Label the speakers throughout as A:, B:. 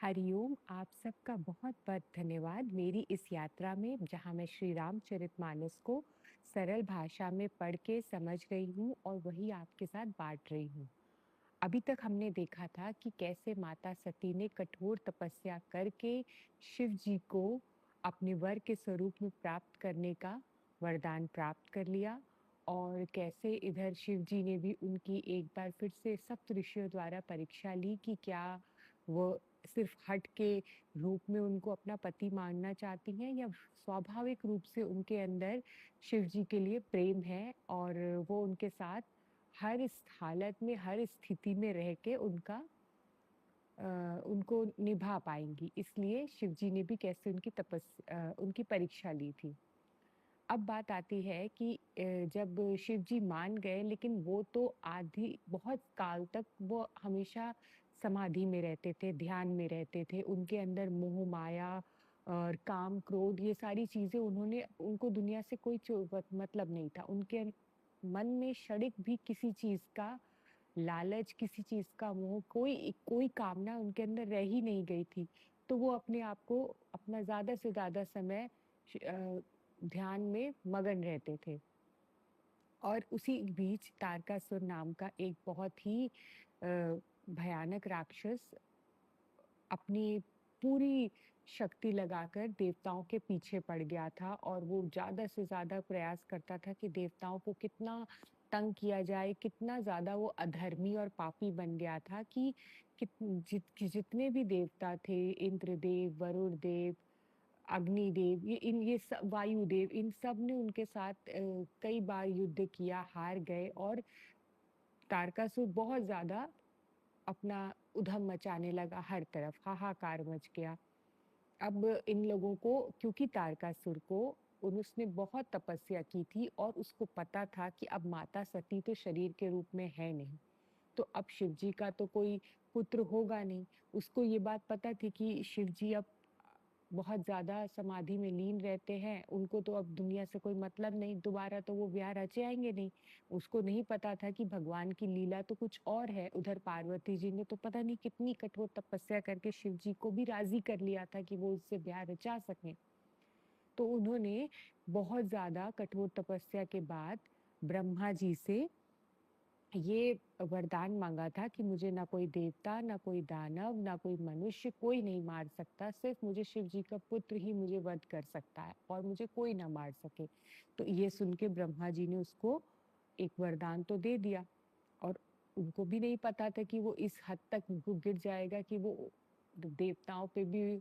A: हरिओम, आप सबका बहुत-बहुत धन्यवाद मेरी इस यात्रा में जहाँ मैं श्री रामचरितमानस को सरल भाषा में पढ़ के समझ रही हूँ और वही आपके साथ बाँट रही हूँ। अभी तक हमने देखा था कि कैसे माता सती ने कठोर तपस्या करके शिव जी को अपने वर के स्वरूप में प्राप्त करने का वरदान प्राप्त कर लिया और कैसे इधर शिव जी ने भी उनकी एक बार फिर से सप्त ऋषियों द्वारा परीक्षा ली कि क्या वो सिर्फ हठ के रूप में उनको अपना पति मानना चाहती हैं या स्वाभाविक रूप से उनके अंदर शिव जी के लिए प्रेम है और वो उनके साथ हर इस हालत में, हर स्थिति में रह के उनको निभा पाएँगी। इसलिए शिव जी ने भी कैसे उनकी परीक्षा ली थी। अब बात आती है कि जब शिव जी मान गए लेकिन वो तो आधी बहुत काल तक वो हमेशा समाधि में रहते थे, ध्यान में रहते थे। उनके अंदर मोह माया और काम, क्रोध ये सारी चीज़ें उनको दुनिया से कोई मतलब नहीं था। उनके मन में क्षणिक भी किसी चीज़ का लालच, किसी चीज़ का मोह, कोई कोई कामना उनके अंदर रह ही नहीं गई थी। तो वो अपने आप को अपना ज़्यादा से ज़्यादा समय ध्यान में मगन रहते थे। और उसी बीच तारकासुर नाम का एक बहुत ही भयानक राक्षस अपनी पूरी शक्ति लगाकर देवताओं के पीछे पड़ गया था और वो ज़्यादा से ज़्यादा प्रयास करता था कि देवताओं को कितना तंग किया जाए, कितना ज़्यादा वो अधर्मी और पापी बन गया था कि जितने भी देवता थे, इंद्रदेव, वरुण देव, अग्निदेव, ये सब वायुदेव, इन सब ने उनके साथ कई बार युद्ध किया, हार गए और तारकासुर बहुत ज़्यादा अपना उधम मचाने लगा हर तरफ, हाहाकार मच गया। अब इन लोगों को क्योंकि तारकासुर को उसने बहुत तपस्या की थी और उसको पता था कि अब माता सती तो शरीर के रूप में है नहीं, तो अब शिव जी का तो कोई पुत्र होगा नहीं। उसको ये बात पता थी कि शिव जी अब बहुत ज़्यादा समाधि में लीन रहते हैं, उनको तो अब दुनिया से कोई मतलब नहीं, दोबारा तो वो ब्याह रचे आएँगे नहीं। उसको नहीं पता था कि भगवान की लीला तो कुछ और है, उधर पार्वती जी ने तो पता नहीं कितनी कठोर तपस्या करके शिव जी को भी राज़ी कर लिया था कि वो उससे ब्याह रचा सकें। तो उन्होंने बहुत ज़्यादा कठोर तपस्या के बाद ब्रह्मा जी से ये वरदान माँगा था कि मुझे ना कोई देवता, ना कोई दानव, ना कोई मनुष्य, कोई नहीं मार सकता, सिर्फ़ मुझे शिव जी का पुत्र ही मुझे वध कर सकता है और मुझे कोई ना मार सके। तो ये सुन के ब्रह्मा जी ने उसको एक वरदान तो दे दिया और उनको भी नहीं पता था कि वो इस हद तक वो गिर जाएगा कि वो देवताओं पे भी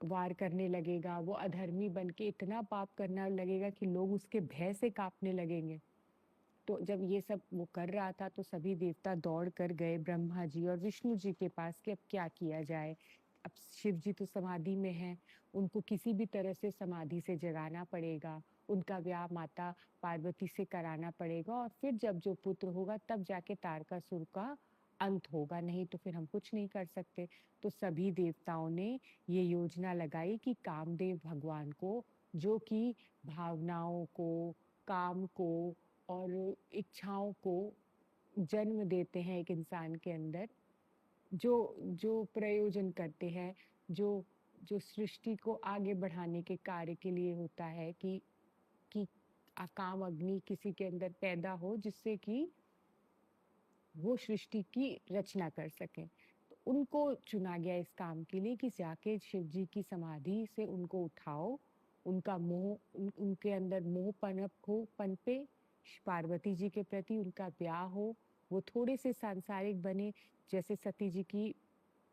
A: वार करने लगेगा, वो अधर्मी बन के इतना पाप करने लगेगा कि लोग उसके भय से काँपने लगेंगे। तो जब ये सब वो कर रहा था तो सभी देवता दौड़ कर गए ब्रह्मा जी और विष्णु जी के पास कि अब क्या किया जाए। अब शिव जी तो समाधि में हैं, उनको किसी भी तरह से समाधि से जगाना पड़ेगा, उनका ब्याह माता पार्वती से कराना पड़ेगा और फिर जब जो पुत्र होगा तब जाके तारकासुर का अंत होगा, नहीं तो फिर हम कुछ नहीं कर सकते। तो सभी देवताओं ने ये योजना लगाई कि कामदेव भगवान को, जो कि भावनाओं को, काम को और इच्छाओं को जन्म देते हैं एक इंसान के अंदर, जो जो प्रयोजन करते हैं, जो जो सृष्टि को आगे बढ़ाने के कार्य के लिए होता है कि काम अग्नि किसी के अंदर पैदा हो जिससे कि वो सृष्टि की रचना कर सकें। तो उनको चुना गया इस काम के लिए कि जाके शिव जी की समाधि से उनको उठाओ, उनका उनके अंदर मोह पनप हो पनपे, पार्वती जी के प्रति उनका ब्याह हो, वो थोड़े से सांसारिक बने, जैसे सती जी की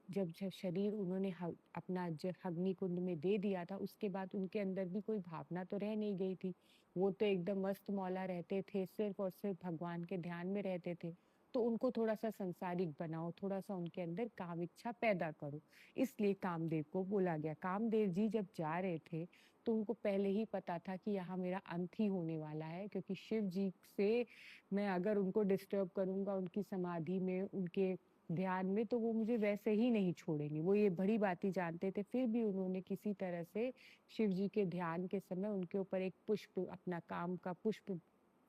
A: जब शरीर उन्होंने अपना अग्निकुंड में दे दिया था, उसके बाद उनके अंदर भी कोई भावना तो रह नहीं गई थी। वो तो एकदम मस्त मौला रहते थे, सिर्फ़ और सिर्फ़ भगवान के ध्यान में रहते थे। तो उनको थोड़ा-सा सांसारिक बनाओ, थोड़ा-सा उनके अंदर काम इच्छा पैदा करो, इसलिए कामदेव को बोला गया। कामदेव जी जब जा रहे थे, तो उनको पहले ही पता था कि यहाँ मेरा अंत ही होने वाला है क्योंकि शिव जी से मैं अगर उनको डिस्टर्ब करूँगा उनकी समाधि में, उनके ध्यान में तो वो मुझे वैसे ही नहीं छोड़ेंगे। वो ये बड़ी-बाती जानते थे, फिर भी उन्होंने किसी तरह से शिव जी के ध्यान के समय उनके ऊपर एक पुष्प अपना काम का पुष्प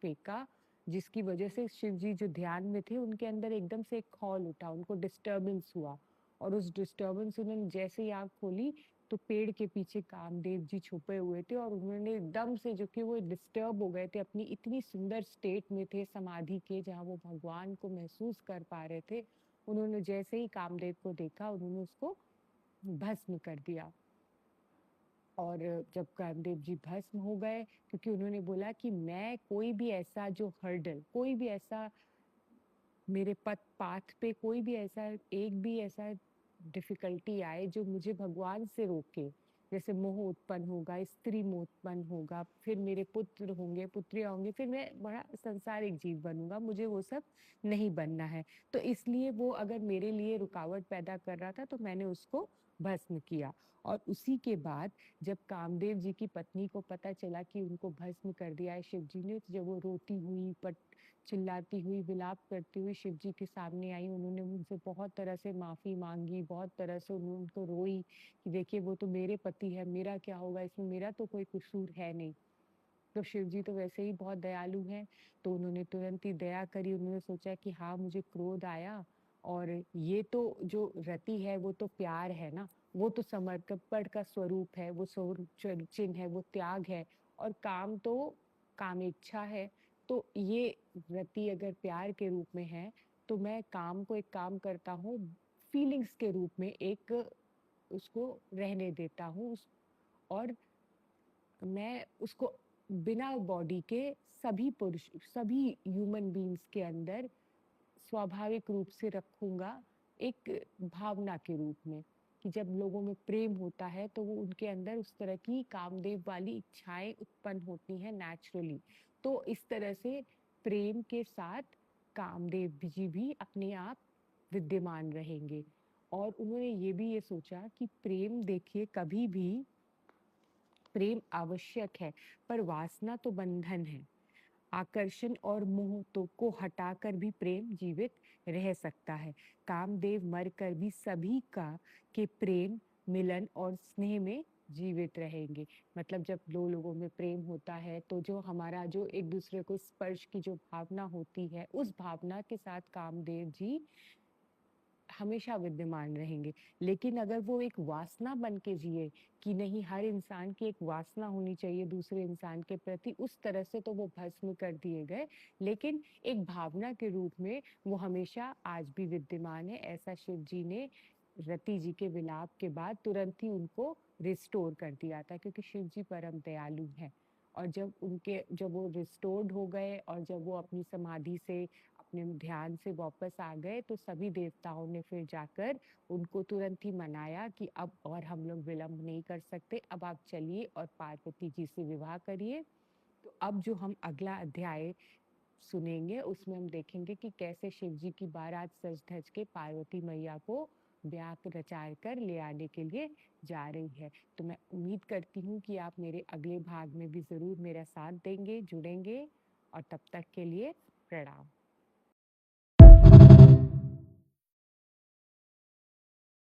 A: फेंका, जिसकी वजह से शिव जी जो ध्यान में थे, उनके अंदर एकदम से एक खौल उठा, उनको डिस्टर्बेंस हुआ और उस डिस्टर्बेंस से उन्होंने जैसे ही आँख खोली, तो पेड़ के पीछे कामदेव जी छुपे हुए थे और उन्होंने एकदम से जो कि वो डिस्टर्ब हो गए थे, अपनी इतनी सुंदर स्टेट में थे समाधि के, जहाँ वो भगवान को महसूस कर पा रहे थे। उन्होंने जैसे ही कामदेव को देखा, उन्होंने उसको भस्म कर दिया। और जब कामदेव जी भस्म हो गए, क्योंकि उन्होंने बोला कि मैं कोई भी ऐसा जो हर्डल, कोई भी ऐसा मेरे पथ पाथ पे कोई भी ऐसा एक भी ऐसा डिफिकल्टी आए जो मुझे भगवान से रोके, जैसे मोह उत्पन्न होगा, स्त्री मोह उत्पन्न होगा, फिर मेरे पुत्र होंगे, पुत्रियां होंगी, फिर मैं बड़ा संसारिक जीव बनूंगा, मुझे वो सब नहीं बनना है। तो इसलिए वो अगर मेरे लिए रुकावट पैदा कर रहा था तो मैंने उसको भस्म किया। और उसी के बाद जब कामदेव जी की पत्नी को पता चला कि उनको भस्म कर दिया है शिव जी ने, तो जब वो रोती हुई चिल्लाती हुई, विलाप करती हुई शिव जी के सामने आई, उन्होंने उनसे बहुत तरह से माफ़ी माँगी, बहुत तरह से उनको रोई कि देखिए वो तो मेरे पति है, मेरा क्या होगा इसमें, मेरा तो कोई कसूर है नहीं। तो शिव जी तो वैसे ही बहुत दयालु हैं, तो उन्होंने तुरंत ही दया करी, उन्होंने सोचा कि हाँ, मुझे क्रोध आया और ये तो जो रति है वो तो प्यार है ना, वो तो समर्पण का स्वरूप है, वो स्वरूप चिन्ह है, वो त्याग है, और काम तो कामेच्छा है। तो ये रति अगर प्यार के रूप में है, तो मैं काम को एक काम करता हूँ, फीलिंग्स के रूप में एक उसको रहने देता हूँ, और मैं उसको बिना बॉडी के सभी पुरुष, सभी ह्यूमन बीइंग्स के अंदर स्वाभाविक रूप से रखूंगा, एक भावना के रूप में, कि जब लोगों में प्रेम होता है तो वो उनके अंदर उस तरह की कामदेव वाली इच्छाएं उत्पन्न होती हैं नेचुरली। तो इस तरह से प्रेम के साथ कामदेव जी भी अपने आप विद्यमान रहेंगे। और उन्होंने ये भी ये सोचा कि प्रेम, देखिए कभी भी प्रेम आवश्यक है, पर वासना तो बंधन है। आकर्षण और मोह तो को हटाकर भी प्रेम जीवित रह सकता है। कामदेव मरकर भी सभी का के प्रेम, मिलन और स्नेह में जीवित रहेंगे। मतलब जब दो लोगों में प्रेम होता है तो जो हमारा जो एक दूसरे को स्पर्श की जो भावना होती है, उस भावना के साथ कामदेव जी हमेशा विद्यमान रहेंगे। लेकिन अगर वो एक वासना बन के जिए कि नहीं, हर इंसान की एक वासना होनी चाहिए दूसरे इंसान के प्रति, उस तरह से तो वो भस्म कर दिए गए। लेकिन एक भावना के रूप में वो हमेशा आज भी विद्यमान है। ऐसा शिव जी ने रति जी के विलाप के बाद तुरंत ही उनको रिस्टोर कर दिया था, क्योंकि शिव जी परम दयालु हैं। और जब वो रिस्टोर्ड हो गए और जब वो अपनी समाधि से, अपने ध्यान से वापस आ गए, तो सभी देवताओं ने फिर जाकर उनको तुरंत ही मनाया कि अब और हम लोग विलंब नहीं कर सकते, अब आप चलिए और पार्वती जी से विवाह करिए। तो अब जो हम अगला अध्याय सुनेंगे उसमें हम देखेंगे कि कैसे शिव जी की बारात सज धज के पार्वती मैया को ब्याह रचा कर ले आने के लिए जा रही है। तो मैं उम्मीद करती हूँ कि आप मेरे अगले भाग में भी जरूर मेरा साथ देंगे, जुड़ेंगे, और तब तक के लिए प्रणाम।